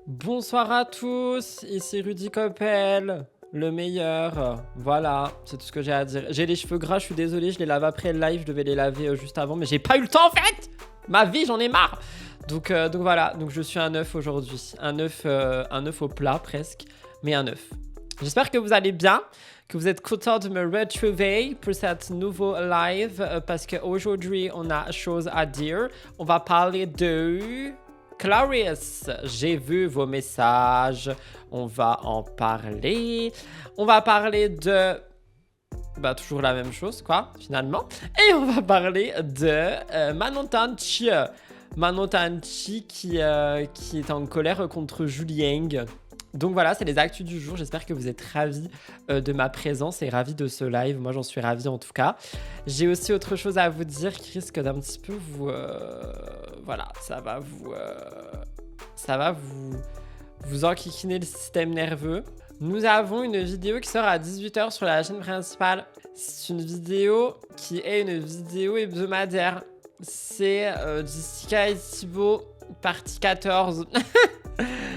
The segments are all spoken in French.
Bonsoir à tous, ici Rudy Coppel, le meilleur. Voilà, c'est tout ce que j'ai à dire. J'ai les cheveux gras, je suis désolé, je les lave après le live, je devais les laver juste avant, mais j'ai pas eu le temps en fait. Ma vie, j'en ai marre. Donc voilà, donc je suis un œuf aujourd'hui. Un œuf au plat presque, mais un œuf. J'espère que vous allez bien, que vous êtes contents de me retrouver pour cette nouveau live parce qu'aujourd'hui, on a chose à dire. On va parler de Clarisse. J'ai vu vos messages. On va en parler. On va parler de... Bah, toujours la même chose, quoi, finalement. Et on va parler de Manon Tanchi. Manon Tanchi qui est en colère contre Julien. Donc voilà, c'est les actus du jour. J'espère que vous êtes ravis de ma présence et ravis de ce live. Moi, j'en suis ravi en tout cas. J'ai aussi autre chose à vous dire qui risque d'un petit peu vous... voilà, ça va vous enquiquiner le système nerveux. Nous avons une vidéo qui sort à 18h sur la chaîne principale. C'est une vidéo qui est une vidéo hebdomadaire. C'est Jessica et Thibaut, partie 14.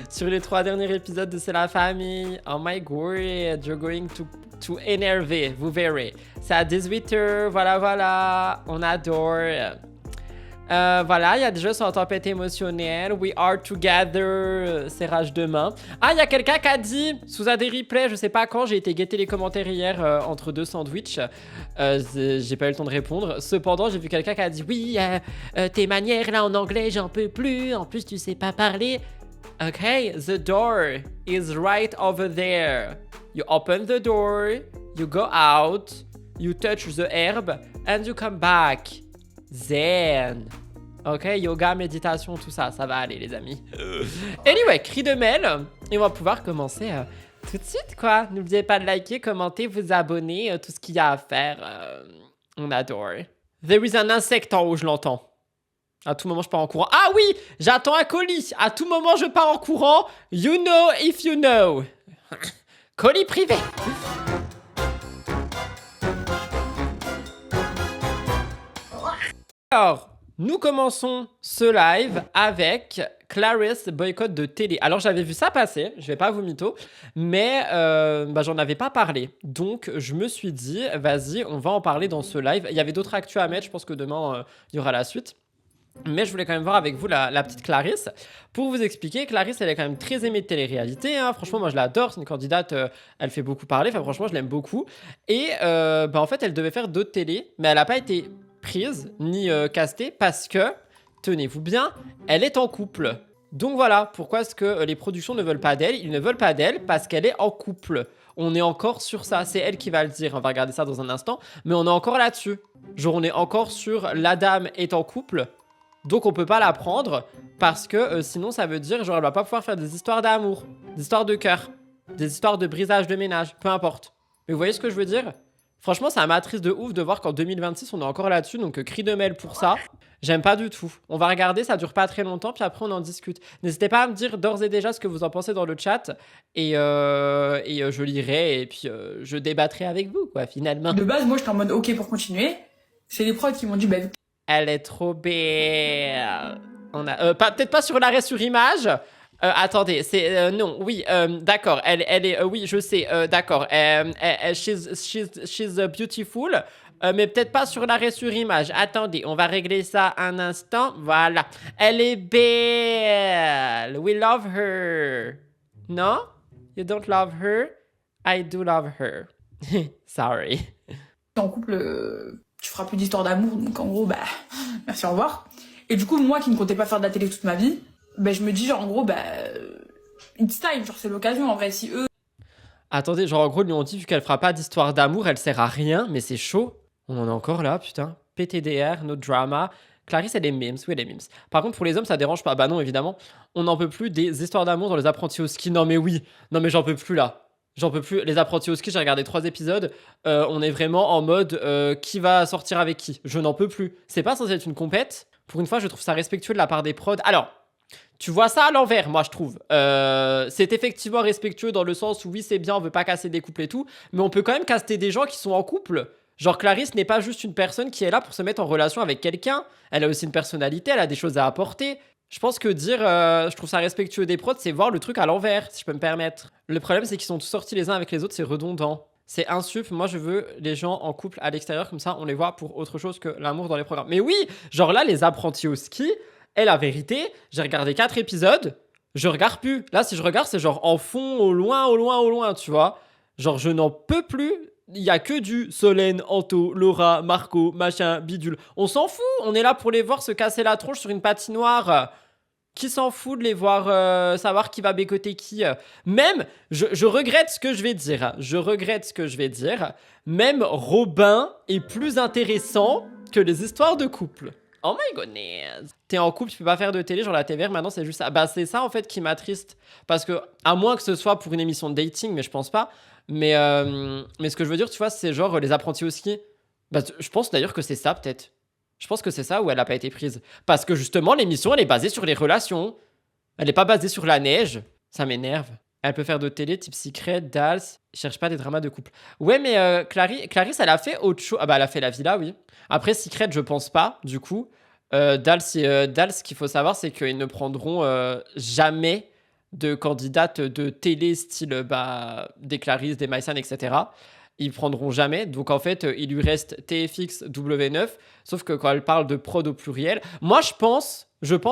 Sur les 3 derniers épisodes de C'est la famille. Oh my god, you're going to énerver, vous verrez. C'est à 18h, voilà, on adore. Voilà, il y a des jeux sur la tempête émotionnelle. We are together, serrage de main. Ah, il y a quelqu'un qui a dit, sous un des replays, je sais pas quand, j'ai été guetter les commentaires hier entre deux sandwichs. J'ai pas eu le temps de répondre. Cependant, j'ai vu quelqu'un qui a dit, oui, tes manières là en anglais, j'en peux plus. En plus, tu sais pas parler. Ok, the door is right over there. You open the door, you go out, you touch the herb, and you come back. Zen. Ok, yoga, méditation, tout ça, ça va aller les amis. Anyway, cri de mail. Et on va pouvoir commencer tout de suite quoi. N'oubliez pas de liker, commenter, vous abonner, tout ce qu'il y a à faire. On adore. There is an insect en haut, je l'entends. À tout moment, je pars en courant. Ah oui, j'attends un colis. À tout moment, je pars en courant. You know if you know. Colis privé. Alors, nous commençons ce live avec Clarisse boycott de télé. Alors, j'avais vu ça passer, je vais pas vous mytho, mais j'en avais pas parlé. Donc, je me suis dit, vas-y, on va en parler dans ce live. Il y avait d'autres actus à mettre, je pense que demain, il y aura la suite. Mais je voulais quand même voir avec vous la petite Clarisse. Pour vous expliquer, Clarisse, elle est quand même très aimée de télé-réalité. Hein. Franchement, moi, je l'adore. C'est une candidate, elle fait beaucoup parler. Enfin, franchement, je l'aime beaucoup. Et en fait, elle devait faire d'autres télés, mais elle n'a pas été prise ni castée parce que, tenez-vous bien, elle est en couple. Donc voilà, pourquoi est-ce que les productions ne veulent pas d'elle? Ils ne veulent pas d'elle parce qu'elle est en couple. On est encore sur ça, c'est elle qui va le dire. On va regarder ça dans un instant, mais on est encore là-dessus. Genre, on est encore sur la dame est en couple. Donc on peut pas la prendre parce que sinon ça veut dire genre elle va pas pouvoir faire des histoires d'amour, des histoires de cœur, des histoires de brisage de ménage, peu importe. Mais vous voyez ce que je veux dire? Franchement ça m'attriste de ouf de voir qu'en 2026 on est encore là-dessus, donc cri de mail pour ça. J'aime pas du tout. On va regarder, ça dure pas très longtemps, puis après on en discute. N'hésitez pas à me dire d'ores et déjà ce que vous en pensez dans le chat, et je lirai, et puis je débattrai avec vous, quoi, finalement. De base, moi j'étais en mode ok pour continuer. C'est les prods qui m'ont dit bah elle est trop belle. On a peut-être pas sur l'arrêt sur image. Attendez, c'est non, oui, d'accord. Elle est, oui, je sais, d'accord. She's beautiful, mais peut-être pas sur l'arrêt sur image. Attendez, on va régler ça un instant. Voilà, elle est belle. We love her. Non? You don't love her? I do love her. Sorry. En couple, tu feras plus d'histoire d'amour, donc en gros, bah, merci, au revoir. Et du coup, moi qui ne comptais pas faire de la télé toute ma vie, bah, je me dis, genre, en gros, bah, it's time, genre, c'est l'occasion, en vrai, si eux... Attendez, genre, en gros, ils lui ont dit, vu qu'elle fera pas d'histoire d'amour, elle sert à rien, mais c'est chaud. On en est encore là, putain. PTDR, no drama. Clarisse, elle est memes, oui, elle est memes. Par contre, pour les hommes, ça dérange pas. Bah non, évidemment, on n'en peut plus des histoires d'amour dans les apprentis au ski. Non, mais oui. Non, mais j'en peux plus, là. J'en peux plus. Les apprentis au ski, j'ai regardé 3 épisodes. On est vraiment en mode qui va sortir avec qui. Je n'en peux plus. C'est pas censé être une compète. Pour une fois, je trouve ça respectueux de la part des prods. Alors, tu vois ça à l'envers, moi, je trouve. C'est effectivement respectueux dans le sens où oui, c'est bien, on veut pas casser des couples et tout. Mais on peut quand même caster des gens qui sont en couple. Genre, Clarisse n'est pas juste une personne qui est là pour se mettre en relation avec quelqu'un. Elle a aussi une personnalité, elle a des choses à apporter. Je pense que dire je trouve ça respectueux des prods, c'est voir le truc à l'envers, si je peux me permettre. Le problème, c'est qu'ils sont tous sortis les uns avec les autres, c'est redondant. C'est insup. Moi, je veux les gens en couple à l'extérieur, comme ça, on les voit pour autre chose que l'amour dans les programmes. Mais oui, genre là, les apprentis au ski, et la vérité, j'ai regardé 4 épisodes, je regarde plus. Là, si je regarde, c'est genre en fond, au loin, au loin, au loin, tu vois. Genre, je n'en peux plus. Il y a que du Solène, Anto, Laura, Marco, machin, bidule. On s'en fout. On est là pour les voir se casser la tronche sur une patinoire. Qui s'en fout de les voir savoir qui va bécoter qui. Même, je regrette ce que je vais dire. Je regrette ce que je vais dire. Même Robin est plus intéressant que les histoires de couple. Oh my goodness. T'es en couple, tu peux pas faire de télé, genre la TVR, maintenant c'est juste ça. Bah c'est ça en fait qui m'attriste. Parce que, à moins que ce soit pour une émission de dating, mais je pense pas. Mais ce que je veux dire, tu vois, c'est genre les apprentis au ski. Bah, je pense d'ailleurs que c'est ça peut-être. Je pense que c'est ça où elle a pas été prise. Parce que justement, l'émission, elle est basée sur les relations. Elle est pas basée sur la neige. Ça m'énerve. Elle peut faire de télé, type Secret, Dals. Cherche pas des dramas de couple. Ouais, mais Clarisse, elle a fait autre chose. Ah bah, elle a fait la villa, oui. Après, Secret, je pense pas, du coup. Dals, ce qu'il faut savoir, c'est qu'ils ne prendront jamais de candidates de télé style des Clarisse, des Maïsan, etc. Ils prendront jamais. Donc en fait, il lui reste TFX W9. Sauf que quand elle parle de prod au pluriel, moi je pense,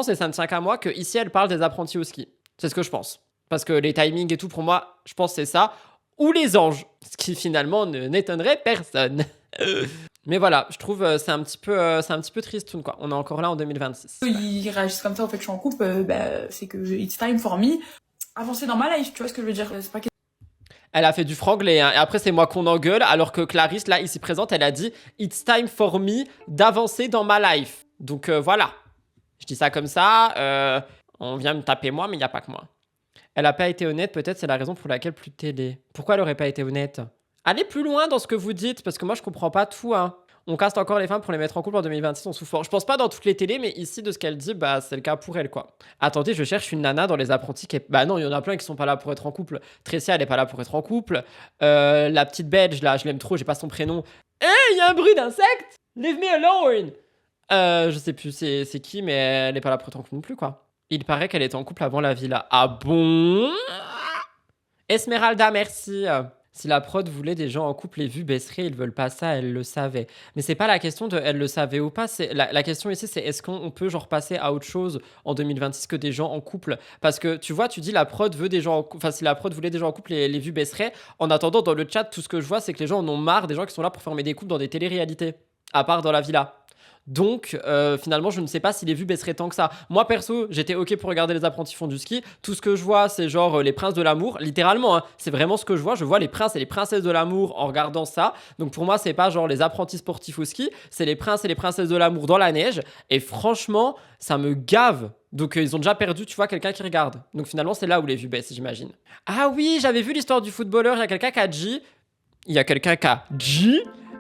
et ça ne tient qu'à moi, que ici elle parle des apprentis au ski. C'est ce que je pense. Parce que les timings et tout, pour moi, je pense que c'est ça. Ou les anges. Ce qui finalement ne n'étonnerait personne. Mais voilà, je trouve c'est un petit peu triste, quoi. On est encore là en 2026. Ils réagissent comme ça, en fait, je suis en couple, c'est que it's time for me. Avancer dans ma life, tu vois ce que je veux dire? C'est pas Elle a fait du franglais, hein. Et après c'est moi qu'on engueule, alors que Clarisse, là, ici présente, elle a dit « It's time for me d'avancer dans ma life ». Donc voilà, je dis ça comme ça, on vient me taper moi, mais il n'y a pas que moi. Elle n'a pas été honnête, peut-être c'est la raison pour laquelle plus de télé. Pourquoi elle aurait pas été honnête? Allez plus loin dans ce que vous dites, parce que moi je comprends pas tout, hein. On caste encore les femmes pour les mettre en couple en 2026, on souffre fort. Je pense pas dans toutes les télés, mais ici, de ce qu'elle dit, bah, c'est le cas pour elle, quoi. Attendez, je cherche une nana dans les apprentis qui est... Bah non, il y en a plein qui sont pas là pour être en couple. Tressia, elle est pas là pour être en couple. La petite belge, là, je l'aime trop, j'ai pas son prénom. Il y a un bruit d'insecte! Leave me alone! Je sais plus c'est qui, mais elle est pas là pour être en couple non plus, quoi. Il paraît qu'elle était en couple avant la villa. Ah bon? Esmeralda, merci. Si la prod voulait des gens en couple, les vues baisseraient, ils veulent pas ça, elle le savait. Mais c'est pas la question de elle le savait ou pas, c'est la question ici, c'est est-ce qu'on peut genre passer à autre chose en 2026 que des gens en couple? Parce que tu vois, tu dis la prod veut des gens en couple, enfin si la prod voulait des gens en couple, les vues baisseraient. En attendant, dans le chat, tout ce que je vois, c'est que les gens en ont marre des gens qui sont là pour former des couples dans des téléréalités, à part dans la villa. Donc, finalement, je ne sais pas si les vues baisseraient tant que ça. Moi, perso, j'étais OK pour regarder les apprentis font du ski. Tout ce que je vois, c'est genre les princes de l'amour. Littéralement, hein, c'est vraiment ce que je vois. Je vois les princes et les princesses de l'amour en regardant ça. Donc, pour moi, c'est pas genre les apprentis sportifs au ski. C'est les princes et les princesses de l'amour dans la neige. Et franchement, ça me gave. Donc, ils ont déjà perdu, tu vois, quelqu'un qui regarde. Donc, finalement, c'est là où les vues baissent, j'imagine. Ah oui, j'avais vu l'histoire du footballeur. Il y a quelqu'un qui a dit... Il y a quelqu'un qui a dit...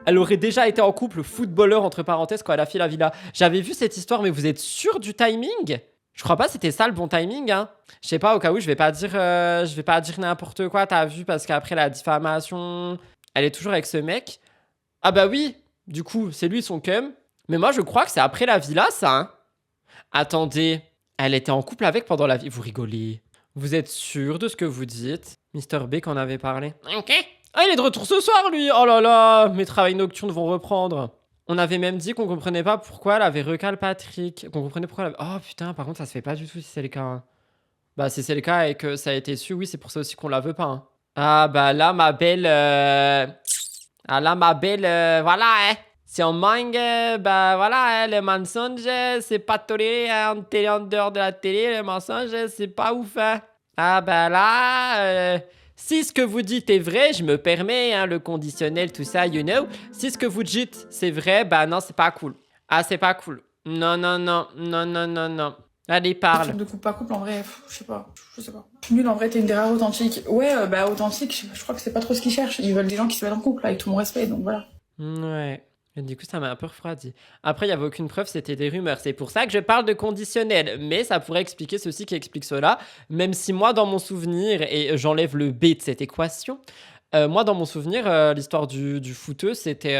Elle aurait déjà été en couple footballeur, entre parenthèses, quand elle a fait la villa. J'avais vu cette histoire, mais vous êtes sûr du timing? Je crois pas c'était ça le bon timing, hein. Je sais pas, au cas où, je vais pas dire n'importe quoi, t'as vu, parce qu'après la diffamation, elle est toujours avec ce mec. Ah bah oui, du coup, c'est lui son cum. Mais moi, je crois que c'est après la villa, ça, hein. Attendez, elle était en couple avec pendant la vie. Vous rigolez. Vous êtes sûr de ce que vous dites? Mr. B qu'en avait parlé. Ok. Ah, il est de retour ce soir, lui! Oh là là, mes travails nocturnes vont reprendre. On avait même dit qu'on comprenait pas pourquoi elle avait recal Patrick. Qu'on comprenait pourquoi elle avait... Oh putain, par contre, ça se fait pas du tout si c'est le cas. Hein. Bah, si c'est le cas et que ça a été su, oui, c'est pour ça aussi qu'on la veut pas. Hein. Ah, bah là, ma belle... Ah là, ma belle... Voilà, hein. Si on manque, bah voilà, hein, le mensonge, c'est pas toléré hein, en télé, en dehors de la télé. Le mensonge, c'est pas ouf. Hein. Ah, bah là... Si ce que vous dites est vrai, je me permets, hein, le conditionnel, tout ça, you know. Si ce que vous dites, c'est vrai, bah non, c'est pas cool. Ah, c'est pas cool. Non, non, non, non, non, non, non. Allez, parle. De couple pas couple, en vrai, je sais pas. Je suis nulle, en vrai, t'es une des rares authentiques. Ouais, bah authentique, je crois que c'est pas trop ce qu'ils cherchent. Ils veulent des gens qui se mettent en couple, avec tout mon respect, donc voilà. Ouais. Et du coup, ça m'a un peu refroidi. Après, il n'y avait aucune preuve, c'était des rumeurs. C'est pour ça que je parle de conditionnel. Mais ça pourrait expliquer ceci qui explique cela. Même si moi, dans mon souvenir, et j'enlève le B de cette équation, moi, dans mon souvenir, l'histoire du footeux, c'était...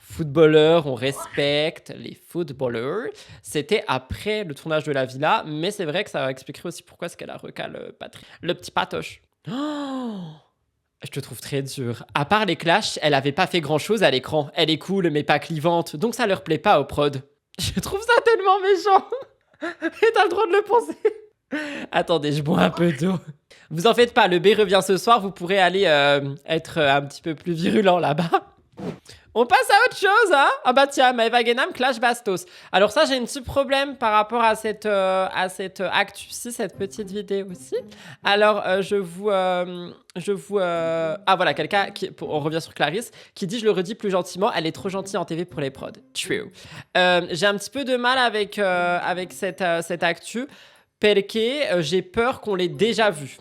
footballeurs, on respecte les footballeurs. C'était après le tournage de la villa, mais c'est vrai que ça expliquerait aussi pourquoi est-ce qu'elle a recalé Patrick. Le petit patoche. Oh, je te trouve très dur. À part les clashs, elle avait pas fait grand-chose à l'écran. Elle est cool, mais pas clivante, donc ça leur plaît pas au prod. Je trouve ça tellement méchant. Et t'as le droit de le penser. Attendez, je bois un peu d'eau. Vous en faites pas, le B revient ce soir, vous pourrez aller être un petit peu plus virulent là-bas. On passe à autre chose, hein. Ah bah tiens, Maëva Guénam clash Bastos. Alors ça, j'ai un petit problème par rapport à cette actu-ci, cette petite vidéo-ci. Alors, Ah voilà, quelqu'un, on revient sur Clarisse, qui dit, je le redis plus gentiment, elle est trop gentille en TV pour les prods. True. J'ai un petit peu de mal avec cette actu. Perché, j'ai peur qu'on l'ait déjà vu.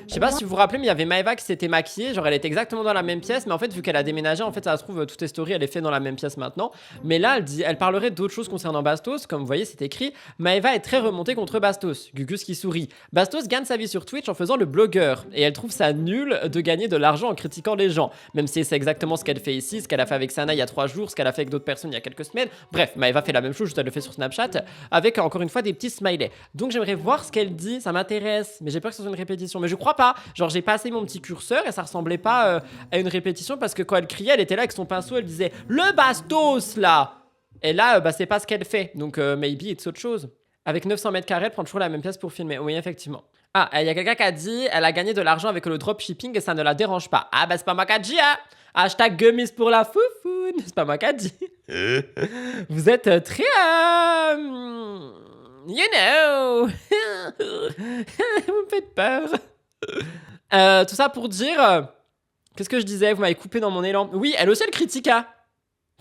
Je sais pas si vous vous rappelez, mais il y avait Maëva qui s'était maquillée. Genre, elle était exactement dans la même pièce. Mais en fait, vu qu'elle a déménagé, en fait, ça se trouve, toutes les stories, elle est faite dans la même pièce maintenant. Mais là, elle parlerait d'autres choses concernant Bastos. Comme vous voyez, c'est écrit, Maëva est très remontée contre Bastos. Gugus qui sourit. Bastos gagne sa vie sur Twitch en faisant le blogueur. Et elle trouve ça nul de gagner de l'argent en critiquant les gens. Même si c'est exactement ce qu'elle fait ici, ce qu'elle a fait avec Sana il y a 3 jours, ce qu'elle a fait avec d'autres personnes il y a quelques semaines. Bref, Maëva fait la même chose, juste elle le fait sur Snapchat. Avec, encore une fois, des petits smileys. Donc, j'aimerais voir ce qu'elle dit. Ça m'intéresse. Mais j'ai peur que ce soit une répétition. Mais je crois pas. Genre, j'ai passé mon petit curseur et ça ressemblait pas à une répétition parce que quand elle criait, elle était là avec son pinceau, elle disait le Bastos là. Et là, c'est pas ce qu'elle fait. Donc, maybe it's autre chose. Avec 900 mètres carrés, elle prend toujours la même pièce pour filmer. Oui, effectivement. Ah, il y a quelqu'un qui a dit elle a gagné de l'argent avec le dropshipping et ça ne la dérange pas. Ah, bah, c'est pas moi qui a dit, hein. Hashtag gummies pour la foufoune. C'est pas moi qui a dit. Vous êtes très. You know. Vous me faites peur. Tout ça pour dire... Qu'est-ce que je disais? Vous m'avez coupé dans mon élan. Oui, elle aussi, elle critique, hein.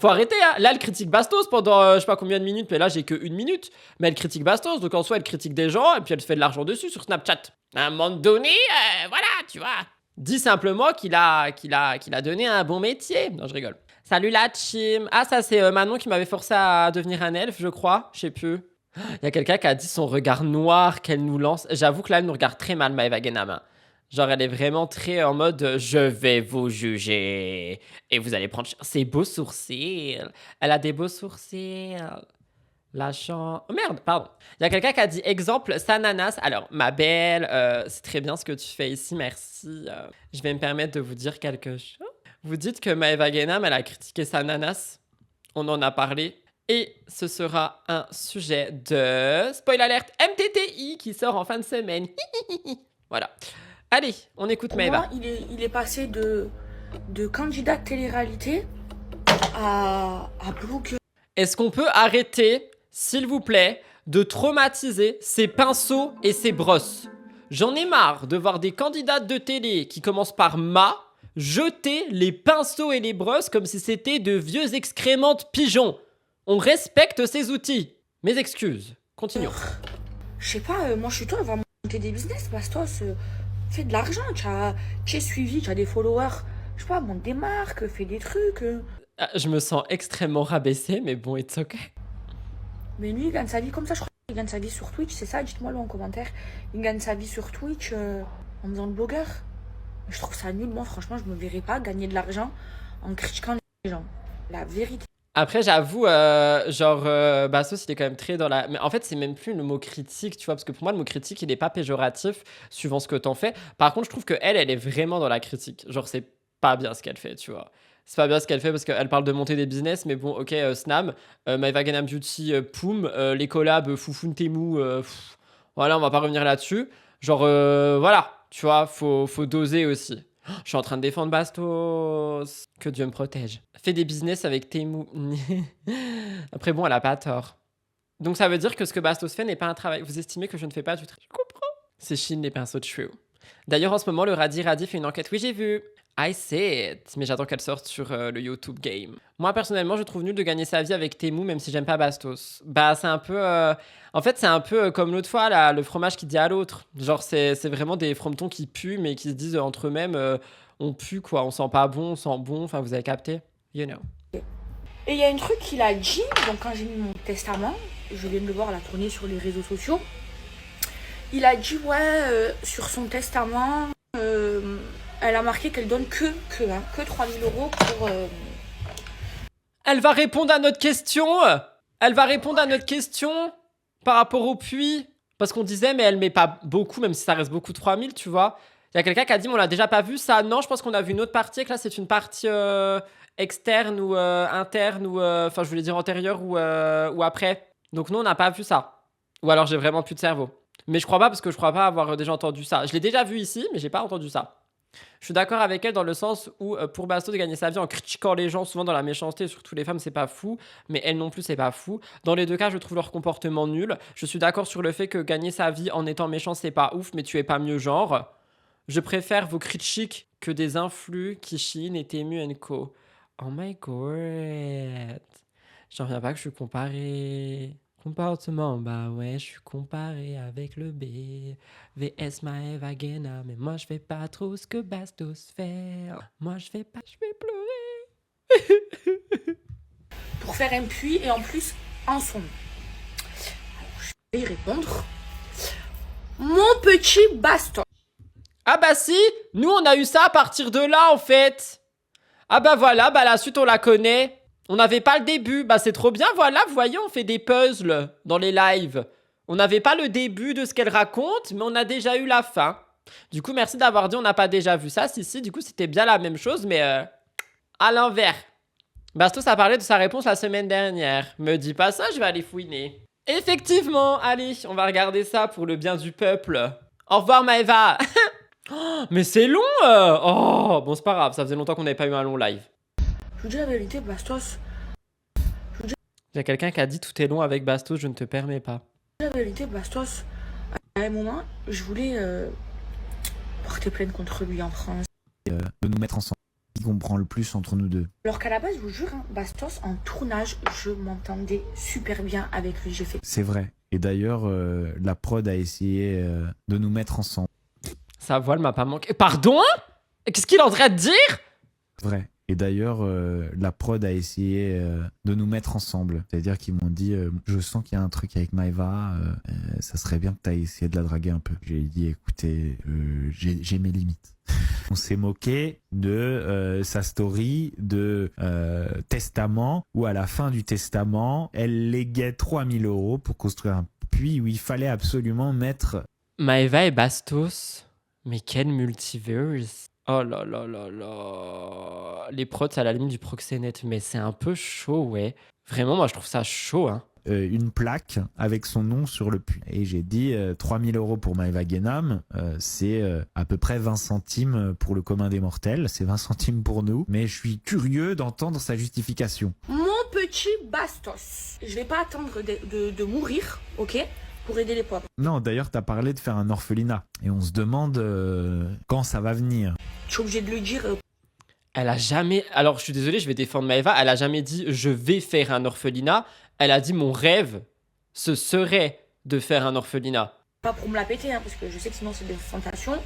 Faut arrêter, hein. Là, elle critique Bastos pendant je sais pas combien de minutes, mais là, j'ai que 1 minute. Mais elle critique Bastos, donc en soi, elle critique des gens, et puis elle se fait de l'argent dessus sur Snapchat. À un moment donné, voilà, tu vois. Dis simplement qu'il a donné un bon métier. Non, je rigole. Salut la team. Ah, ça, c'est Manon qui m'avait forcé à devenir un elfe, je crois. Je sais plus. Il y a quelqu'un qui a dit son regard noir qu'elle nous lance. J'avoue que là, elle nous regarde très mal, Maëva Guénam. Genre, elle est vraiment très en mode je vais vous juger et vous allez prendre ses beaux sourcils. Elle a des beaux sourcils. Oh merde, pardon. Il y a quelqu'un qui a dit exemple, Sananas. Alors, ma belle, c'est très bien ce que tu fais ici, merci. Je vais me permettre de vous dire quelque chose. Vous dites que Maëva Guénam, elle a critiqué Sananas. On en a parlé. Et ce sera un sujet de spoil alert MTTI qui sort en fin de semaine. Voilà. Allez, on écoute Maëva. Il est passé de candidat de télé-réalité à blogueur. Est-ce qu'on peut arrêter, s'il vous plaît, de traumatiser ces pinceaux et ces brosses? J'en ai marre de voir des candidates de télé qui commencent par ma jeter les pinceaux et les brosses comme si c'était de vieux excréments de pigeons. On respecte ces outils. Mes excuses. Continuons. Je sais pas, moi je suis toi, elle va monter des business, Bastos. Fais de l'argent, tu es suivi, tu as des followers. Je sais pas, monte des marques, fais des trucs. Ah, je me sens extrêmement rabaissée, mais bon, it's ok. Mais lui, il gagne sa vie comme ça, je crois qu'il gagne sa vie sur Twitch, c'est ça? Dites-moi là en commentaire. Il gagne sa vie sur Twitch en faisant le blogueur. Je trouve ça nul, moi franchement, je me verrais pas gagner de l'argent en critiquant les gens. La vérité. Après, j'avoue, Bastos, il est quand même très dans la... Mais en fait, c'est même plus le mot critique, tu vois, parce que pour moi, le mot critique, il n'est pas péjoratif, suivant ce que t'en fais. Par contre, je trouve qu'elle est vraiment dans la critique. Genre, c'est pas bien ce qu'elle fait, tu vois. C'est pas bien ce qu'elle fait, parce qu'elle parle de monter des business, mais bon, ok, Snam, Maëva Guénam Beauty, Poum, les collabs, Foufoune Temou, voilà, on va pas revenir là-dessus. Genre, voilà, tu vois, faut doser aussi. Je suis en train de défendre Bastos. Que Dieu me protège. Fais des business avec Temou. Après, bon, elle a pas tort. Donc, ça veut dire que ce que Bastos fait n'est pas un travail. Vous estimez que je ne fais pas du travail. Je comprends. C'est Chine, les pinceaux de cheveux. D'ailleurs, en ce moment, le Radi fait une enquête. Oui, j'ai vu. I see it. Mais j'attends qu'elle sorte sur le YouTube Game. Moi, personnellement, je trouve nul de gagner sa vie avec Temou, même si j'aime pas Bastos. Bah, c'est un peu... En fait, c'est un peu comme l'autre fois, là, le fromage qui dit à l'autre. Genre, c'est vraiment des frometons qui puent, mais qui se disent entre eux-mêmes, on pue, quoi. On sent pas bon, on sent bon. Enfin, vous avez capté? You know. Et il y a un truc qu'il a dit, donc quand j'ai mis mon testament, je viens de le voir la tourner sur les réseaux sociaux. Il a dit, sur son testament... elle a marqué qu'elle donne que 3 000 € pour... Elle va répondre à notre question. Elle va répondre à notre question par rapport au puits. Parce qu'on disait, mais elle met pas beaucoup, même si ça reste beaucoup 3000, tu vois. Il y a quelqu'un qui a dit, mais on l'a déjà pas vu ça. Non, je pense qu'on a vu une autre partie. Et que là, c'est une partie externe ou interne ou... Enfin, je voulais dire antérieure ou après. Donc non, on n'a pas vu ça. Ou alors j'ai vraiment plus de cerveau. Mais je crois pas parce que je crois pas avoir déjà entendu ça. Je l'ai déjà vu ici, mais j'ai pas entendu ça. Je suis d'accord avec elle dans le sens où pour Basto de gagner sa vie en critiquant les gens, souvent dans la méchanceté, surtout les femmes, c'est pas fou. Mais elle non plus, c'est pas fou. Dans les deux cas, je trouve leur comportement nul. Je suis d'accord sur le fait que gagner sa vie en étant méchant, c'est pas ouf, mais tu es pas mieux genre. Je préfère vos critiques que des influx qui chinent et Temu Co. Oh my god. J'en reviens pas que je suis comparé. Comportement, bah ouais, je suis comparé avec le B. VS Maeva Guena, mais moi je fais pas trop ce que Bastos fait. Moi je fais pas, je vais pleurer. Pour faire un puits et en plus en son. Alors, je vais y répondre. Mon petit Bastos. Ah bah si, nous on a eu ça à partir de là en fait. Ah bah voilà, bah la suite on la connaît. On n'avait pas le début, bah c'est trop bien, voilà, vous voyez, on fait des puzzles dans les lives. On n'avait pas le début de ce qu'elle raconte, mais on a déjà eu la fin. Du coup, merci d'avoir dit on n'a pas déjà vu ça. Si, du coup, c'était bien la même chose, mais à l'envers. Bastos a parlé de sa réponse la semaine dernière. Me dis pas ça, je vais aller fouiner. Effectivement, allez, on va regarder ça pour le bien du peuple. Au revoir Maëva. Oh, mais c'est long Oh, bon c'est pas grave, ça faisait longtemps qu'on n'avait pas eu un long live. Je vous dis la vérité, Bastos. Il y a quelqu'un qui a dit tout est long avec Bastos, je ne te permets pas. La vérité, Bastos, à un moment, je voulais porter plainte contre lui en France. De nous mettre ensemble, qui comprend le plus entre nous deux. Alors qu'à la base, je vous jure, hein, Bastos, en tournage, je m'entendais super bien avec lui. J'ai fait. C'est vrai. Et d'ailleurs, la prod a essayé de nous mettre ensemble. Sa voix m'a pas manqué. Pardon? Qu'est-ce qu'il est en train de dire? Vrai. Et d'ailleurs, la prod a essayé de nous mettre ensemble. C'est-à-dire qu'ils m'ont dit, je sens qu'il y a un truc avec Maëva, ça serait bien que tu ailles essayer de la draguer un peu. J'ai dit, écoutez, j'ai mes limites. On s'est moqué de sa story de testament, où à la fin du testament, elle léguait 3000 € pour construire un puits où il fallait absolument mettre... Maëva et Bastos? Mais quel multiverse! Oh là là là là. Les prods, c'est à la limite du proxénète, mais c'est un peu chaud, ouais. Vraiment, moi, je trouve ça chaud, hein. Une plaque avec son nom sur le puits. Et j'ai dit 3000 € pour Maëva Guénam, c'est à peu près 20 centimes pour le commun des mortels, c'est 20 centimes pour nous, mais je suis curieux d'entendre sa justification. Mon petit Bastos. Je vais pas attendre de mourir, ok, pour aider les pauvres. Non, d'ailleurs, t'as parlé de faire un orphelinat. Et on se demande quand ça va venir. Je suis obligée de le dire. Elle a jamais... Alors, je suis désolé, je vais défendre Maëva. Elle a jamais dit « je vais faire un orphelinat ». Elle a dit « mon rêve, ce serait de faire un orphelinat ». Pas pour me la péter, hein, parce que je sais que sinon c'est des tentations.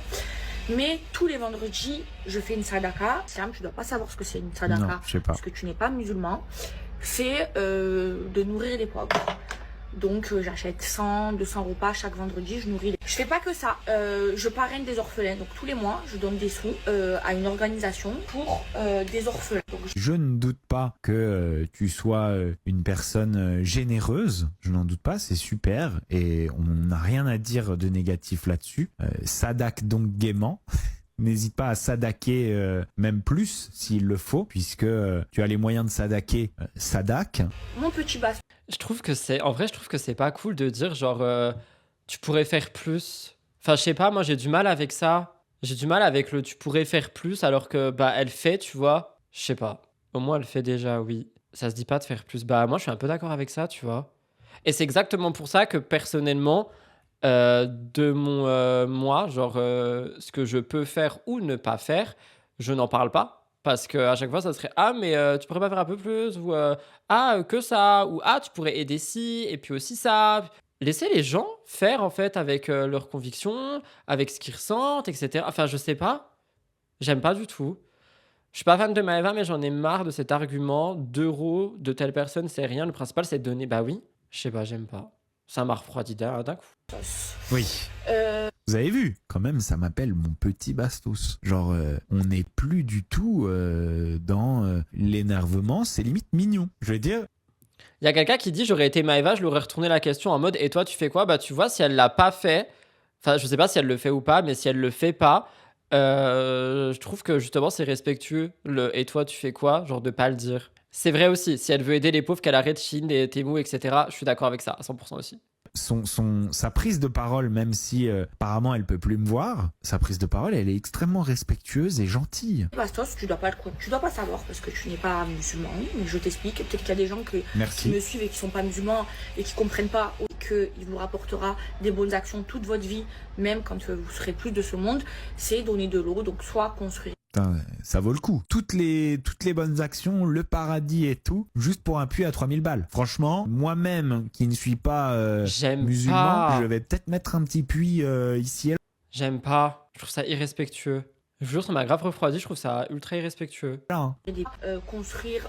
Mais tous les vendredis, je fais une sadaka. Sam, tu dois pas savoir ce que c'est une sadaka. Non, je sais pas. Parce que tu n'es pas musulman. C'est de nourrir les pauvres. Donc j'achète 100, 200 repas chaque vendredi, je nourris les... Je fais pas que ça, je parraine des orphelins. Donc tous les mois, je donne des sous à une organisation pour des orphelins. Donc, Je ne doute pas que tu sois une personne généreuse, je n'en doute pas, c'est super, et on n'a rien à dire de négatif là-dessus. Sadak donc gaiement. N'hésite pas à sadaquer même plus s'il le faut, puisque tu as les moyens de sadaquer sadak. mon petit Bastos. Je trouve que c'est... En vrai, je trouve que c'est pas cool de dire genre... tu pourrais faire plus. Enfin, je sais pas, moi j'ai du mal avec ça. J'ai du mal avec le tu pourrais faire plus alors que bah elle fait, tu vois. Je sais pas. Au moins elle fait déjà, oui. Ça se dit pas de faire plus. Bah moi je suis un peu d'accord avec ça, tu vois. Et c'est exactement pour ça que personnellement, de mon moi, genre ce que je peux faire ou ne pas faire, je n'en parle pas. Parce que à chaque fois ça serait ah mais tu pourrais pas faire un peu plus ou ah que ça ou ah tu pourrais aider ci et puis aussi ça. Laissez les gens faire en fait avec leurs convictions, avec ce qu'ils ressentent, etc. Enfin je sais pas, j'aime pas du tout. Je suis pas fan de Maëva mais j'en ai marre de cet argument d'euros de telle personne c'est rien. Le principal c'est de donner. Bah oui, je sais pas, j'aime pas. Ça m'a refroidi d'un coup. Oui. Vous avez vu, quand même, ça m'appelle mon petit Bastos. Genre, on n'est plus du tout dans l'énervement, c'est limite mignon. Je veux dire, Il y a quelqu'un qui dit j'aurais été Maëva, je lui aurais retourné la question en mode et toi tu fais quoi? Bah tu vois si elle l'a pas fait, enfin je sais pas si elle le fait ou pas, mais si elle le fait pas, je trouve que justement c'est respectueux le et toi tu fais quoi? Genre de pas le dire. C'est vrai aussi, si elle veut aider les pauvres qu'elle arrête Chine et Temu etc. Je suis d'accord avec ça à 100% aussi. sa prise de parole, même si apparemment elle peut plus me voir, sa prise de parole, elle est extrêmement respectueuse et gentille. Bastos, tu dois pas savoir parce que tu n'es pas musulman, mais je t'explique. Peut-être qu'il y a des gens qui Merci. me suivent et qui sont pas musulmans et qui comprennent pas qu'il vous rapportera des bonnes actions toute votre vie, même quand vous serez plus de ce monde, c'est donner de l'eau, donc soit construire. Putain, ça vaut le coup. Toutes les bonnes actions, le paradis et tout, juste pour un puits à 3000 balles. Franchement, moi-même qui ne suis pas J'aime musulman, pas. je vais peut-être mettre un petit puits ici et là. J'aime pas, je trouve ça irrespectueux. Je vous jure, ça m'a grave refroidi, je trouve ça ultra irrespectueux. Hein. Construire,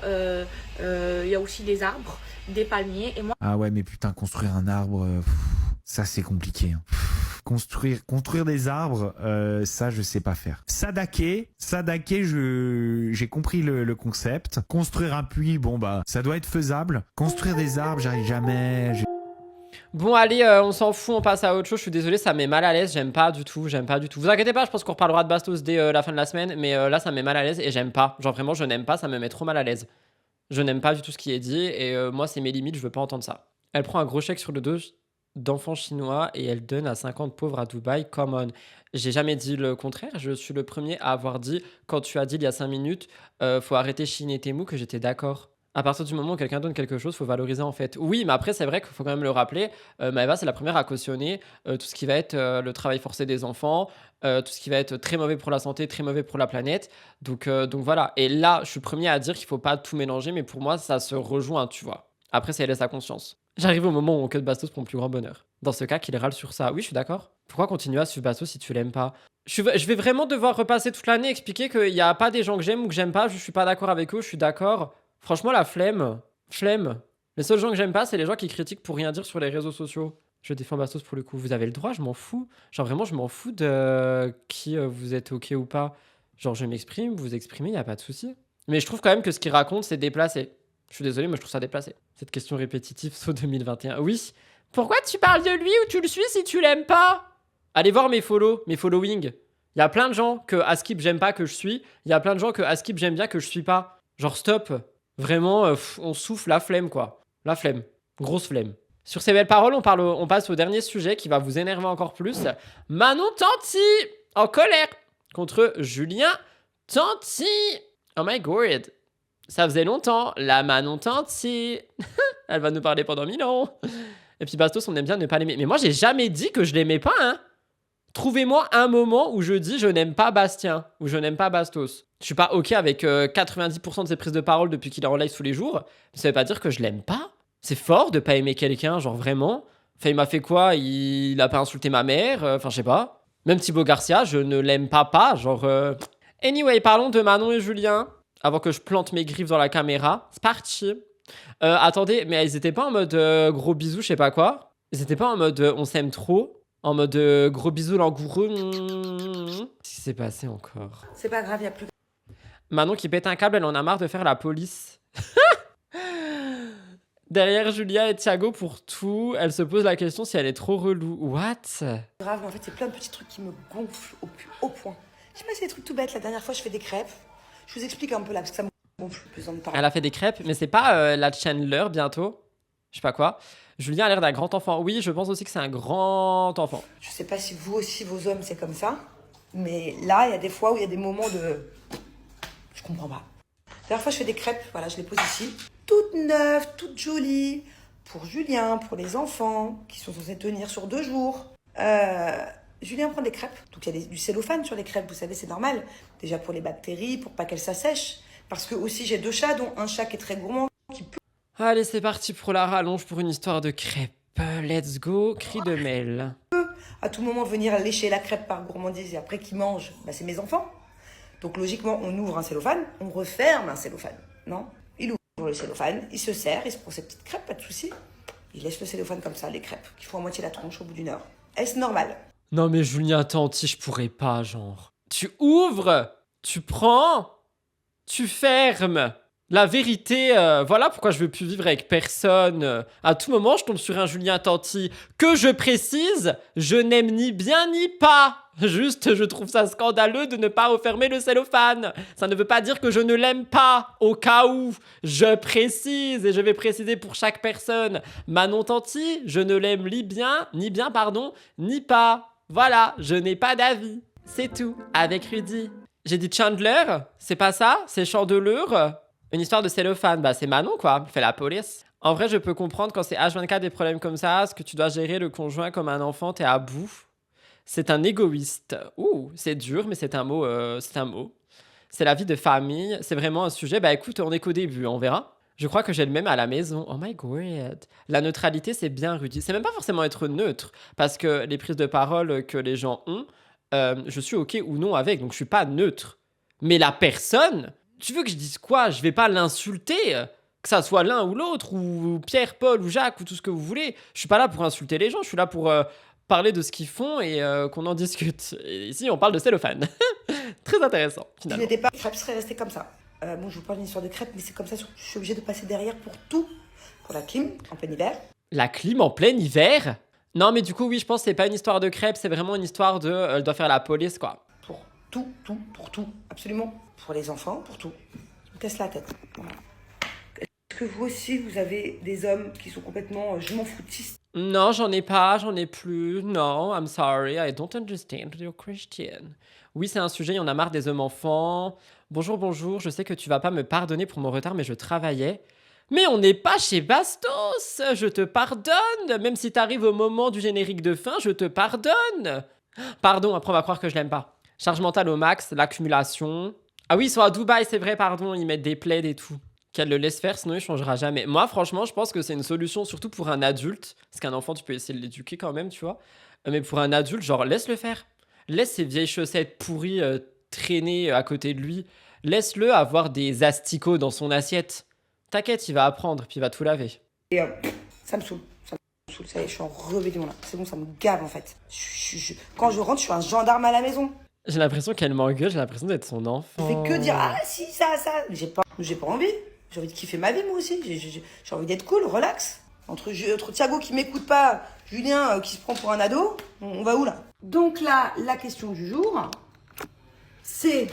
il y a aussi des arbres, des palmiers, et moi Ah ouais, mais putain, construire un arbre, ça c'est compliqué. Hein. Construire des arbres, ça je sais pas faire. Sadaké, j'ai compris le concept. Construire un puits, bon bah ça doit être faisable. Construire des arbres, j'arrive jamais. Bon allez, on s'en fout, on passe à autre chose. Je suis désolé, ça me met mal à l'aise. J'aime pas du tout. Vous inquiétez pas, je pense qu'on reparlera de Bastos dès la fin de la semaine. Mais là, ça me met mal à l'aise et j'aime pas. Genre vraiment, je n'aime pas, ça me met trop mal à l'aise. Je n'aime pas du tout ce qui est dit et moi, c'est mes limites, je veux pas entendre ça. Elle prend un gros chèque sur le dos d'enfants chinois et elle donne à 50 pauvres à Dubaï. Come on. J'ai jamais dit le contraire. Je suis le premier à avoir dit, quand tu as dit il y a 5 minutes, faut arrêter Chine et Temu, que j'étais d'accord. À partir du moment où quelqu'un donne quelque chose, faut valoriser en fait. Oui, mais après, c'est vrai qu'il faut quand même le rappeler. Maëva, c'est la première à cautionner tout ce qui va être le travail forcé des enfants, tout ce qui va être très mauvais pour la santé, très mauvais pour la planète. Donc voilà. Et là, je suis le premier à dire qu'il faut pas tout mélanger, mais pour moi, ça se rejoint, tu vois. Après, ça laisse sa conscience. J'arrive au moment où on cut Bastos pour mon plus grand bonheur. Dans ce cas, qu'il râle sur ça. Oui, je suis d'accord. Pourquoi continuer à suivre Bastos si tu l'aimes pas? Je vais vraiment devoir repasser toute l'année, expliquer qu'il n'y a pas des gens que j'aime ou que j'aime pas, je suis pas d'accord avec eux, je suis d'accord. Franchement, la flemme. Flemme. Les seuls gens que j'aime pas, c'est les gens qui critiquent pour rien dire sur les réseaux sociaux. Je défends Bastos pour le coup. Vous avez le droit, je m'en fous. Genre vraiment, je m'en fous de qui vous êtes ok ou pas. Genre je m'exprime, vous exprimez, y a pas de souci. Mais je trouve quand même que ce qu'il raconte, c'est déplacé. Je suis désolé, mais je trouve ça déplacé. Cette question répétitive, saut 2021. Oui. Pourquoi tu parles de lui ou tu le suis si tu l'aimes pas? Allez voir mes following. Il y a plein de gens que Askip j'aime pas que je suis. Il y a plein de gens que Askip j'aime bien que je suis pas. Genre stop. Vraiment, on souffle la flemme, quoi. La flemme. Grosse flemme. Sur ces belles paroles, on passe au dernier sujet qui va vous énerver encore plus. Manon Tanti en colère contre Julien Tanti. Oh my god. Ça faisait longtemps. La Manon Tanti. Elle va nous parler pendant 1000 ans. Et puis Bastos, on aime bien ne pas l'aimer. Mais moi, j'ai jamais dit que je l'aimais pas, hein. Trouvez-moi un moment où je dis je n'aime pas Bastien ou je n'aime pas Bastos. Je suis pas ok avec 90% de ses prises de parole depuis qu'il est en live tous les jours. Mais ça veut pas dire que je l'aime pas. C'est fort de pas aimer quelqu'un, genre vraiment. Enfin, il m'a fait quoi? Il a pas insulté ma mère. Enfin, je sais pas. Même Thibaut Garcia, je ne l'aime pas. Genre. Anyway, parlons de Manon et Julien. Avant que je plante mes griffes dans la caméra. C'est parti. Attendez, mais ils étaient pas en mode gros bisous, je sais pas quoi. Ils étaient pas en mode on s'aime trop. En mode gros bisous langoureux. Qu'est-ce qui s'est passé encore? C'est pas grave, y a plus. Manon qui pète un câble, elle en a marre de faire la police. Derrière Julia et Thiago pour tout, elle se pose la question si elle est trop relou. What? Grave, mais en fait, c'est plein de petits trucs qui me gonflent au plus haut point. Je sais pas, c'est des trucs tout bêtes. La dernière fois, je fais des crêpes. Je vous explique un peu là, parce que ça me gonfle plus en me parlant. Elle a fait des crêpes, mais c'est pas la Chandler bientôt? Je sais pas quoi. Julien a l'air d'un grand enfant. Oui, je pense aussi que c'est un grand enfant. Je sais pas si vous aussi, vos hommes, c'est comme ça. Mais là, il y a des fois où il y a des moments de... Je comprends pas. La dernière fois, je fais des crêpes. Voilà, je les pose ici. Toutes neuves, toutes jolies. Pour Julien, pour les enfants, qui sont censés tenir sur 2 jours. Julien prend des crêpes. Donc, il y a du cellophane sur les crêpes. Vous savez, c'est normal. Déjà pour les bactéries, pour pas qu'elles s'assèchent. Parce que aussi, j'ai 2 chats, dont un chat qui est très gourmand, qui peut... Allez, c'est parti pour la rallonge pour une histoire de crêpes. Let's go, cri de Mel. À tout moment venir lécher la crêpe par gourmandise et après qu'ils mangent, bah c'est mes enfants. Donc logiquement, on ouvre un cellophane, on referme un cellophane. Non, il ouvre le cellophane, il se sert, il se prend ses petites crêpes, pas de souci. Il laisse le cellophane comme ça, les crêpes, qui font à moitié la tronche au bout d'une heure. Est-ce normal? Non mais Julien Tanti, je pourrais pas, genre. Tu ouvres, tu prends, tu fermes. La vérité, voilà pourquoi je veux plus vivre avec personne. À tout moment, je tombe sur un Julien Tanti. Que je précise, je n'aime ni bien ni pas. Juste, je trouve ça scandaleux de ne pas refermer le cellophane. Ça ne veut pas dire que je ne l'aime pas, au cas où. Je précise, et je vais préciser pour chaque personne. Manon Tanti, je ne l'aime ni bien, ni pas. Voilà, je n'ai pas d'avis. C'est tout, avec Rudy. J'ai dit Chandler, c'est pas ça? C'est Chandelure? Une histoire de cellophane, bah c'est Manon quoi, elle fait la police. En vrai, je peux comprendre quand c'est H24 des problèmes comme ça, ce que tu dois gérer le conjoint comme un enfant, t'es à bout. C'est un égoïste. Ouh, c'est dur, mais c'est un mot. C'est la vie de famille, c'est vraiment un sujet. Bah écoute, on est qu'au début, on verra. Je crois que j'ai le même à la maison. Oh my god. La neutralité, c'est bien, Rudy. C'est même pas forcément être neutre, parce que les prises de parole que les gens ont, je suis ok ou non avec, donc je suis pas neutre. Mais la personne, tu veux que je dise quoi? Je vais pas l'insulter, que ça soit l'un ou l'autre, ou Pierre, Paul ou Jacques, ou tout ce que vous voulez. Je suis pas là pour insulter les gens, je suis là pour parler de ce qu'ils font et qu'on en discute. Et ici, on parle de cellophane. Très intéressant, Si je finalement. n'étais pas, les crêpes seraient restées comme ça. Bon, je vous parle d'une histoire de crêpes, mais c'est comme ça, je suis obligée de passer derrière pour tout. Pour la clim, en plein hiver. La clim en plein hiver? Non, mais du coup, oui, je pense que c'est pas une histoire de crêpes, c'est vraiment une histoire de... elle doit faire la police, quoi. Pour tout, absolument. Pour les enfants, pour tout. Je me casse la tête. Voilà. Est-ce que vous aussi, vous avez des hommes qui sont complètement je m'en foutistes? Non, j'en ai pas, j'en ai plus. Non, I'm sorry, I don't understand, you're Christian. Oui, c'est un sujet, il y en a marre des hommes-enfants. Bonjour, bonjour, je sais que tu vas pas me pardonner pour mon retard, mais je travaillais. Mais on n'est pas chez Bastos, je te pardonne. Même si t'arrives au moment du générique de fin, je te pardonne. Pardon, après on va croire que je l'aime pas. Charge mentale au max, l'accumulation. Ah oui, ils sont à Dubaï, c'est vrai, pardon, ils mettent des plaids et tout. Qu'elle le laisse faire, sinon il changera jamais. Moi, franchement, je pense que c'est une solution, surtout pour un adulte. Parce qu'un enfant, tu peux essayer de l'éduquer quand même, tu vois. Mais pour un adulte, genre, laisse-le faire. Laisse ses vieilles chaussettes pourries traîner à côté de lui. Laisse-le avoir des asticots dans son assiette. T'inquiète, il va apprendre, puis il va tout laver. Et ça me saoule. Ça me saoule, ça y est, je suis en rébellion là. C'est bon, ça me gave en fait. Quand je rentre, je suis un gendarme à la maison. J'ai l'impression qu'elle m'engueule, j'ai l'impression d'être son enfant. Je fais que dire ah si, ça. J'ai pas envie. J'ai envie de kiffer ma vie moi aussi. J'ai envie d'être cool, relax. Entre Thiago qui m'écoute pas, Julien qui se prend pour un ado, on va où là? Donc là, la question du jour, c'est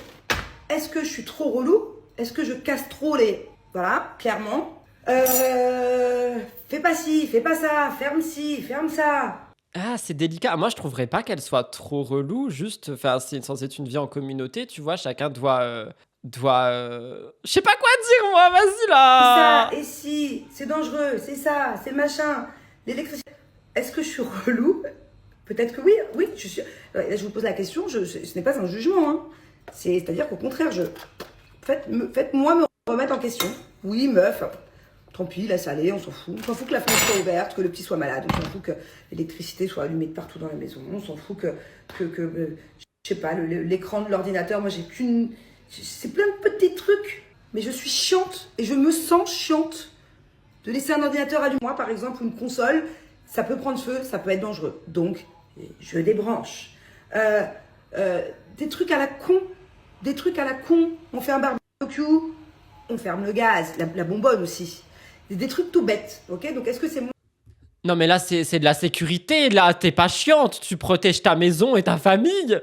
est-ce que je suis trop relou? Est-ce que je casse trop les... Voilà, clairement. Fais pas ci, fais pas ça, ferme ci, ferme ça. Ah, c'est délicat. Moi, je trouverais pas qu'elle soit trop relou. Juste, enfin, c'est censé être une vie en communauté, tu vois. Chacun doit. Je sais pas quoi dire, moi. Vas-y là. Ça, et si, c'est dangereux, c'est ça, c'est machin. L'électricité. Est-ce que je suis relou? Peut-être que oui, je suis. Là, je vous pose la question, ce n'est pas un jugement. Hein. C'est-à-dire qu'au contraire, faites-moi me remettre en question. Oui, meuf. Tant pis, laisse aller, on s'en fout. On s'en fout que la fenêtre soit ouverte, que le petit soit malade, on s'en fout que l'électricité soit allumée de partout dans la maison, on s'en fout que je sais pas, l'écran de l'ordinateur, moi j'ai qu'une... C'est plein de petits trucs, mais je suis chiante et je me sens chiante de laisser un ordinateur allumé. Moi, par exemple, une console, ça peut prendre feu, ça peut être dangereux. Donc, je débranche. Des trucs à la con, on fait un barbecue, on ferme le gaz, la bonbonne aussi. Des trucs tout bêtes, ok? Donc est-ce que c'est moi? Non, mais là, c'est de la sécurité. Là, t'es pas chiante. Tu protèges ta maison et ta famille.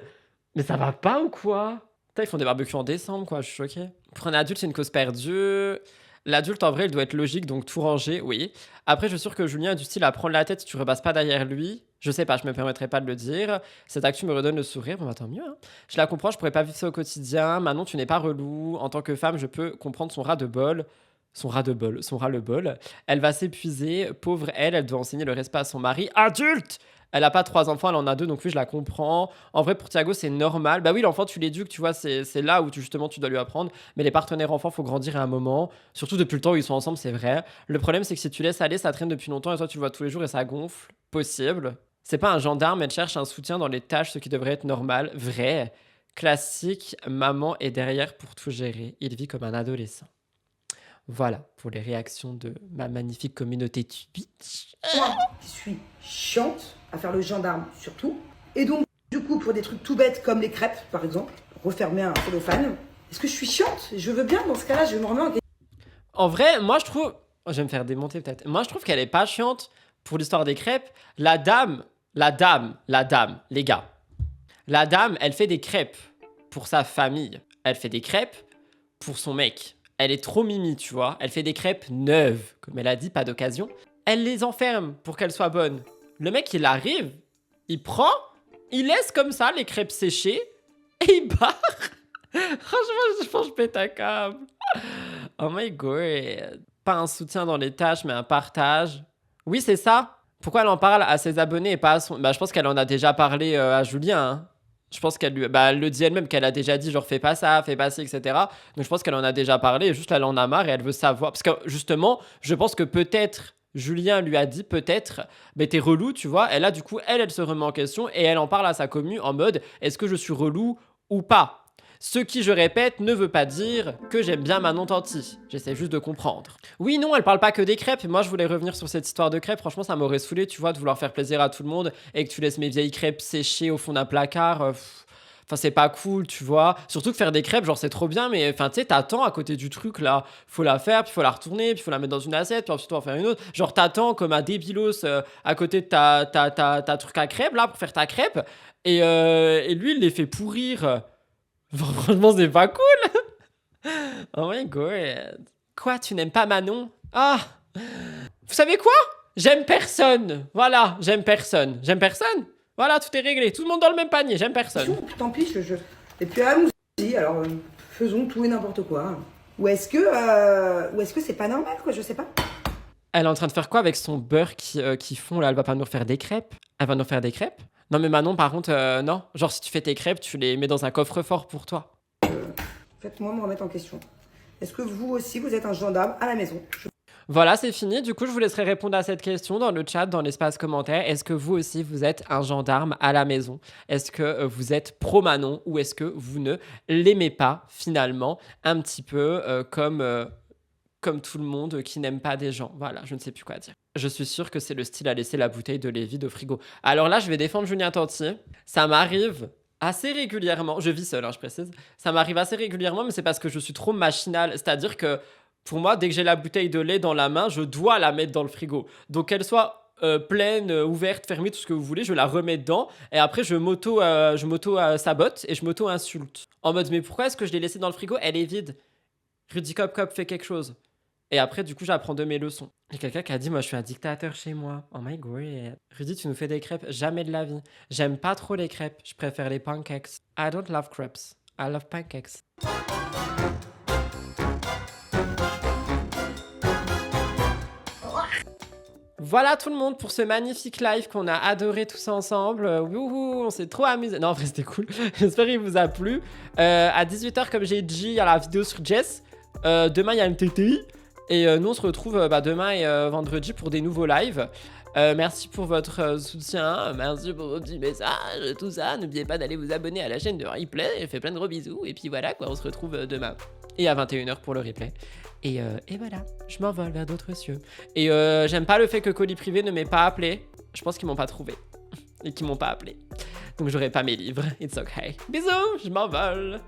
Mais ça va pas ou quoi? Putain, ils font des barbecues en décembre, quoi. Je suis choquée. Pour un adulte, c'est une cause perdue. L'adulte, en vrai, il doit être logique, donc tout ranger, oui. Après, je suis sûr que Julien est du style à prendre la tête si tu repasses pas derrière lui. Je sais pas, je me permettrai pas de le dire. Cette actu me redonne le sourire, bon bah tant mieux. Hein. Je la comprends, je pourrais pas vivre ça au quotidien. Manon, tu n'es pas relou. En tant que femme, je peux comprendre son ras-le-bol. Elle va s'épuiser. Pauvre elle doit enseigner le respect à son mari. Adulte! Elle a pas 3 enfants, elle en a 2, donc oui, je la comprends. En vrai, pour Thiago, c'est normal. Bah oui, l'enfant, tu l'éduques, tu vois, c'est là où justement tu dois lui apprendre. Mais les partenaires enfants, faut grandir à un moment. Surtout depuis le temps où ils sont ensemble, c'est vrai. Le problème, c'est que si tu laisses aller, ça traîne depuis longtemps et toi, tu le vois tous les jours et ça gonfle. Possible. C'est pas un gendarme, elle cherche un soutien dans les tâches, ce qui devrait être normal. Vrai. Classique, maman est derrière pour tout gérer. Il vit comme un adolescent. Voilà pour les réactions de ma magnifique communauté Twitch. Moi, qui suis chiante à faire le gendarme surtout. Et donc, du coup, pour des trucs tout bêtes comme les crêpes, par exemple, refermer un cellophane, est-ce que je suis chiante? Je veux bien, dans ce cas-là, je me remets en question. En vrai, moi je trouve... Je vais me faire démonter peut-être. Moi je trouve qu'elle est pas chiante pour l'histoire des crêpes. La dame, les gars. La dame, elle fait des crêpes pour sa famille. Elle fait des crêpes pour son mec. Elle est trop mimi, tu vois. Elle fait des crêpes neuves, comme elle a dit, pas d'occasion. Elle les enferme pour qu'elles soient bonnes. Le mec, il arrive, il prend, il laisse comme ça les crêpes séchées et il part. Franchement, je pense que je pète un câble. Oh my god. Pas un soutien dans les tâches, mais un partage. Oui, c'est ça. Pourquoi elle en parle à ses abonnés et pas à son... Bah, je pense qu'elle en a déjà parlé à Julien, hein. Je pense qu'elle lui... Bah, elle le dit elle-même, qu'elle a déjà dit, genre, fais pas ça, fais pas ci, etc. Donc, je pense qu'elle en a déjà parlé, et juste, elle en a marre, et elle veut savoir. Parce que, justement, je pense que peut-être, Julien lui a dit, peut-être, mais t'es relou, tu vois. Et là, du coup, elle se remet en question, et elle en parle à sa commu, en mode, est-ce que je suis relou ou pas? Ce qui, je répète, ne veut pas dire que j'aime bien Manon Tanti. J'essaie juste de comprendre. Oui, non, elle parle pas que des crêpes. Moi, je voulais revenir sur cette histoire de crêpes. Franchement, ça m'aurait saoulé, tu vois, de vouloir faire plaisir à tout le monde et que tu laisses mes vieilles crêpes sécher au fond d'un placard. Enfin, c'est pas cool, tu vois. Surtout que faire des crêpes, genre, c'est trop bien, mais enfin, tu sais, t'attends à côté du truc, là. Faut la faire, puis faut la retourner, puis faut la mettre dans une assiette, puis ensuite on va faire une autre. Genre, t'attends comme un débilos à côté de ta truc à crêpes, là, pour faire ta crêpe. Et lui, il les fait pourrir. Franchement, c'est pas cool. Oh my god. Quoi, tu n'aimes pas Manon? Ah. Vous savez quoi? J'aime personne. Voilà, j'aime personne. J'aime personne? Voilà, tout est réglé. Tout le monde dans le même panier. J'aime personne. Tant pis, Et puis, à nous aussi, alors, faisons tout et n'importe quoi. Ou est-ce que c'est pas normal, quoi? Je sais pas. Elle est en train de faire quoi avec son beurre qui fond, là? Elle va pas nous refaire des crêpes? Elle va nous faire des crêpes? Non, mais Manon, par contre, non. Genre, si tu fais tes crêpes, tu les mets dans un coffre-fort pour toi. Faites-moi me remettre en question. Est-ce que vous aussi, vous êtes un gendarme à la maison? Voilà, c'est fini. Du coup, je vous laisserai répondre à cette question dans le chat, dans l'espace commentaire. Est-ce que vous aussi, vous êtes un gendarme à la maison? Est-ce que vous êtes pro Manon ou est-ce que vous ne l'aimez pas, finalement, un petit peu comme tout le monde qui n'aime pas des gens. Voilà, je ne sais plus quoi dire. Je suis sûre que c'est le style à laisser la bouteille de lait vide au frigo. Alors là, je vais défendre Julien Tanti. Ça m'arrive assez régulièrement. Je vis seule, hein, je précise. Ça m'arrive assez régulièrement, mais c'est parce que je suis trop machinale. C'est-à-dire que pour moi, dès que j'ai la bouteille de lait dans la main, je dois la mettre dans le frigo. Donc qu'elle soit pleine, ouverte, fermée, tout ce que vous voulez, je la remets dedans. Et après, je m'auto-sabote et je m'auto-insulte. En mode, mais pourquoi est-ce que je l'ai laissée dans le frigo? Elle est vide. Rudy Cop Cop fait quelque chose. Et après, du coup, j'apprends de mes leçons. Il y a quelqu'un qui a dit, moi, je suis un dictateur chez moi. Oh my god. Rudy, tu nous fais des crêpes? Jamais de la vie. J'aime pas trop les crêpes. Je préfère les pancakes. I don't love crepes. I love pancakes. Voilà tout le monde pour ce magnifique live qu'on a adoré tous ensemble. Wouhou, on s'est trop amusé. Non, en vrai, c'était cool. J'espère qu'il vous a plu. À 18h, comme j'ai dit, il y a la vidéo sur Jess. Demain, il y a MTTI. Et nous, on se retrouve demain et vendredi pour des nouveaux lives. Merci pour votre soutien. Merci pour vos petits messages, tout ça. N'oubliez pas d'aller vous abonner à la chaîne de Replay. Je fais plein de gros bisous. Et puis voilà, quoi, on se retrouve demain. Et à 21h pour le replay. Et voilà, je m'envole vers d'autres cieux. Et j'aime pas le fait que Colis Privé ne m'ait pas appelé. Je pense qu'ils m'ont pas trouvé. Et qu'ils m'ont pas appelé. Donc j'aurai pas mes livres. It's okay. Bisous, je m'envole.